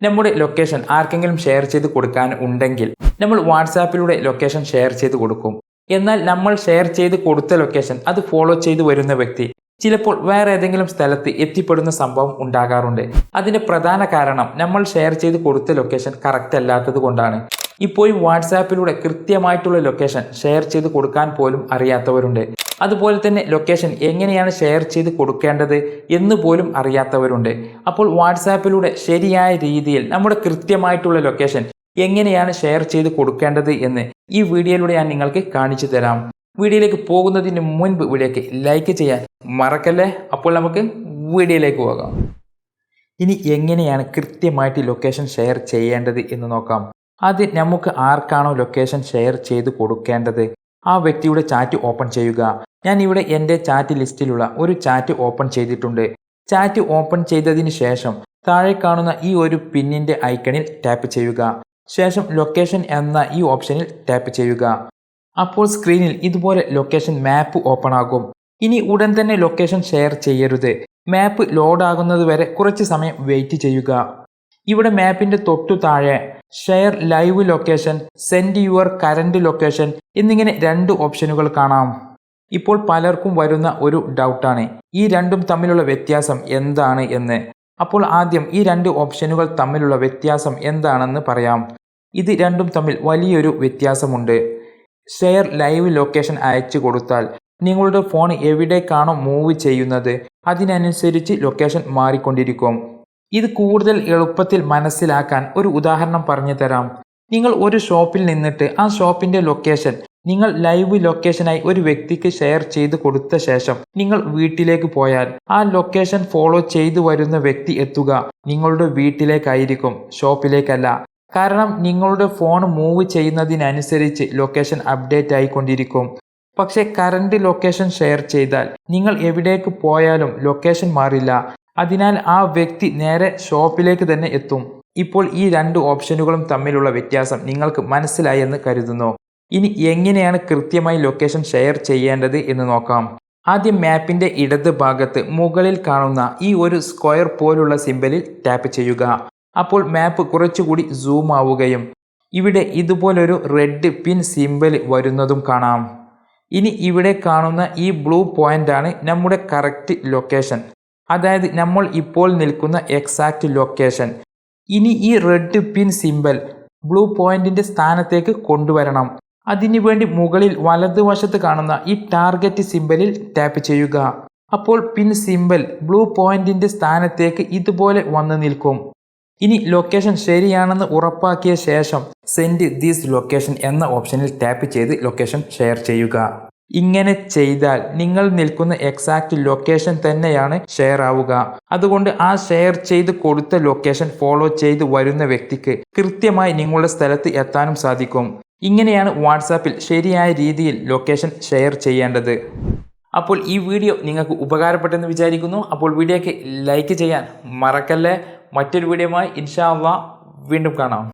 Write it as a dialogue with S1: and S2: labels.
S1: നമ്മുടെ ലൊക്കേഷൻ ആർക്കെങ്കിലും ഷെയർ ചെയ്ത് കൊടുക്കാൻ ഉണ്ടെങ്കിൽ നമ്മൾ വാട്സാപ്പിലൂടെ ലൊക്കേഷൻ ഷെയർ ചെയ്ത് കൊടുക്കും. എന്നാൽ നമ്മൾ ഷെയർ ചെയ്ത് കൊടുത്ത ലൊക്കേഷൻ അത് ഫോളോ ചെയ്ത് വരുന്ന വ്യക്തി ചിലപ്പോൾ വേറെ ഏതെങ്കിലും സ്ഥലത്ത് എത്തിപ്പെടുന്ന സംഭവം ഉണ്ടാകാറുണ്ട്. അതിന്റെ പ്രധാന കാരണം നമ്മൾ ഷെയർ ചെയ്ത് കൊടുത്ത ലൊക്കേഷൻ കറക്റ്റ് അല്ലാത്തത് കൊണ്ടാണ്. ഇപ്പോഴും വാട്സാപ്പിലൂടെ കൃത്യമായിട്ടുള്ള ലൊക്കേഷൻ ഷെയർ ചെയ്ത് കൊടുക്കാൻ പോലും അറിയാത്തവരുണ്ട്. അതുപോലെ തന്നെ ലൊക്കേഷൻ എങ്ങനെയാണ് ഷെയർ ചെയ്ത് കൊടുക്കേണ്ടത് എന്ന് പോലും അറിയാത്തവരുണ്ട്. അപ്പോൾ വാട്സാപ്പിലൂടെ ശരിയായ രീതിയിൽ നമ്മുടെ കൃത്യമായിട്ടുള്ള ലൊക്കേഷൻ എങ്ങനെയാണ് ഷെയർ ചെയ്ത് കൊടുക്കേണ്ടത് എന്ന് ഈ വീഡിയോയിലൂടെ ഞാൻ നിങ്ങൾക്ക് കാണിച്ചു തരാം. വീഡിയോയിലേക്ക് പോകുന്നതിന് മുൻപ് വീഡിയോക്ക് ലൈക്ക് ചെയ്യാൻ മറക്കല്ലേ. അപ്പോൾ നമുക്ക് വീഡിയോയിലേക്ക് പോകാം. ഇനി എങ്ങനെയാണ് കൃത്യമായിട്ട് ലൊക്കേഷൻ ഷെയർ ചെയ്യേണ്ടത് എന്ന് നോക്കാം. ആദ്യം നമുക്ക് ആർക്കാണോ ലൊക്കേഷൻ ഷെയർ ചെയ്ത് കൊടുക്കേണ്ടത് ആ വ്യക്തിയുടെ ചാറ്റ് ഓപ്പൺ ചെയ്യുക. ഞാൻ ഇവിടെ എൻ്റെ ചാറ്റ് ലിസ്റ്റിലുള്ള ഒരു ചാറ്റ് ഓപ്പൺ ചെയ്തിട്ടുണ്ട്. ചാറ്റ് ഓപ്പൺ ചെയ്തതിന് ശേഷം താഴെ കാണുന്ന ഈ ഒരു പിന്നിൻ്റെ ഐക്കണിൽ ടാപ്പ് ചെയ്യുക. ശേഷം ലൊക്കേഷൻ എന്ന ഈ ഓപ്ഷനിൽ ടാപ്പ് ചെയ്യുക. അപ്പോൾ സ്ക്രീനിൽ ഇതുപോലെ ലൊക്കേഷൻ മാപ്പ് ഓപ്പൺ ആകും. ഇനി ഉടൻ തന്നെ ലൊക്കേഷൻ ഷെയർ ചെയ്യരുത്. മാപ്പ് ലോഡ് ആകുന്നത് വരെ കുറച്ച് സമയം വെയിറ്റ് ചെയ്യുക. ഇവിടെ മാപ്പിന്റെ തൊട്ടു താഴെ share live location, send your current location എന്നിങ്ങനെ രണ്ട് ഓപ്ഷനുകൾ കാണാം. ഇപ്പോൾ പലർക്കും വരുന്ന ഒരു ഡൗട്ടാണ് ഈ രണ്ടും തമ്മിലുള്ള വ്യത്യാസം എന്താണ് എന്ന്. അപ്പോൾ ആദ്യം ഈ രണ്ട് ഓപ്ഷനുകൾ തമ്മിലുള്ള വ്യത്യാസം എന്താണെന്ന് പറയാം. ഇത് രണ്ടും തമ്മിൽ വലിയൊരു വ്യത്യാസമുണ്ട്. ഷെയർ ലൈവ് ലൊക്കേഷൻ അയച്ചു കൊടുത്താൽ നിങ്ങളുടെ ഫോൺ എവിടേക്കാണോ മൂവ് ചെയ്യുന്നത് അതിനനുസരിച്ച് ലൊക്കേഷൻ മാറിക്കൊണ്ടിരിക്കും. ഇത് കൂടുതൽ എളുപ്പത്തിൽ മനസ്സിലാക്കാൻ ഒരു ഉദാഹരണം പറഞ്ഞു തരാം. നിങ്ങൾ ഒരു ഷോപ്പിൽ നിന്നിട്ട് ആ ഷോപ്പിന്റെ ലൊക്കേഷൻ നിങ്ങൾ ലൈവ് ലൊക്കേഷനായി ഒരു വ്യക്തിക്ക് ഷെയർ ചെയ്ത് കൊടുത്ത ശേഷം നിങ്ങൾ വീട്ടിലേക്ക് പോയാൽ ആ ലൊക്കേഷൻ ഫോളോ ചെയ്തു വരുന്ന വ്യക്തി എത്തുക നിങ്ങളുടെ വീട്ടിലേക്കായിരിക്കും, ഷോപ്പിലേക്കല്ല. കാരണം നിങ്ങളുടെ ഫോൺ മൂവ് ചെയ്യുന്നതിനനുസരിച്ച് ലൊക്കേഷൻ അപ്ഡേറ്റ് ആയിക്കൊണ്ടിരിക്കും. പക്ഷെ കറന്റ് ലൊക്കേഷൻ ഷെയർ ചെയ്താൽ നിങ്ങൾ എവിടേക്ക് പോയാലും ലൊക്കേഷൻ മാറില്ല. അതിനാൽ ആ വ്യക്തി നേരെ ഷോപ്പിലേക്ക് തന്നെ എത്തും. ഇപ്പോൾ ഈ രണ്ട് ഓപ്ഷനുകളും തമ്മിലുള്ള വ്യത്യാസം നിങ്ങൾക്ക് മനസ്സിലായി എന്ന് കരുതുന്നു. ഇനി എങ്ങനെയാണ് കൃത്യമായി ലൊക്കേഷൻ ഷെയർ ചെയ്യേണ്ടത് എന്ന് നോക്കാം. ആദ്യം മാപ്പിന്റെ ഇടത് ഭാഗത്ത് മുകളിൽ കാണുന്ന ഈ ഒരു സ്ക്വയർ പോലുള്ള സിമ്പലിൽ ടാപ്പ് ചെയ്യുക. അപ്പോൾ മാപ്പ് കുറച്ചുകൂടി സൂം ആവുകയും ഇവിടെ ഇതുപോലൊരു റെഡ് പിൻ സിമ്പൽ വരുന്നതും കാണാം. ഇനി ഇവിടെ കാണുന്ന ഈ ബ്ലൂ പോയിന്റ് ആണ് നമ്മുടെ കറക്റ്റ് ലൊക്കേഷൻ, അതായത് നമ്മൾ ഇപ്പോൾ നിൽക്കുന്ന എക്സാക്റ്റ് ലൊക്കേഷൻ. ഇനി ഈ റെഡ് പിൻ സിമ്പൽ ബ്ലൂ പോയിന്റിന്റെ സ്ഥാനത്തേക്ക് കൊണ്ടുവരണം. അതിനുവേണ്ടി മുകളിൽ വലതുവശത്ത് കാണുന്ന ഈ ടാർഗറ്റ് സിമ്പലിൽ ടാപ്പ് ചെയ്യുക. അപ്പോൾ പിൻ സിമ്പൽ ബ്ലൂ പോയിന്റിന്റെ സ്ഥാനത്തേക്ക് ഇതുപോലെ വന്നു നിൽക്കും. ഇനി ലൊക്കേഷൻ ശരിയാണെന്ന് ഉറപ്പാക്കിയ ശേഷം സെൻഡ് ദിസ് ലൊക്കേഷൻ എന്ന ഓപ്ഷനിൽ ടാപ്പ് ചെയ്ത് ലൊക്കേഷൻ ഷെയർ ചെയ്യുക. ഇങ്ങനെ ചെയ്താൽ നിങ്ങൾ നിൽക്കുന്ന എക്സാക്റ്റ് ലൊക്കേഷൻ തന്നെയാണ് ഷെയർ ആവുക. അതുകൊണ്ട് ആ ഷെയർ ചെയ്ത് കൊടുത്ത ലൊക്കേഷൻ ഫോളോ ചെയ്ത് വരുന്ന വ്യക്തിക്ക് കൃത്യമായി നിങ്ങളുടെ സ്ഥലത്ത് എത്താനും സാധിക്കും. ഇങ്ങനെയാണ് വാട്സാപ്പിൽ ശരിയായ രീതിയിൽ ലൊക്കേഷൻ ഷെയർ ചെയ്യേണ്ടത്. അപ്പോൾ ഈ വീഡിയോ നിങ്ങൾക്ക് ഉപകാരപ്പെട്ടെന്ന് വിചാരിക്കുന്നു. അപ്പോൾ വീഡിയോക്ക് ലൈക്ക് ചെയ്യാൻ മറക്കല്ലേ. മറ്റൊരു വീഡിയോയുമായി ഇൻഷാ അല്ലാഹ് വീണ്ടും കാണാം.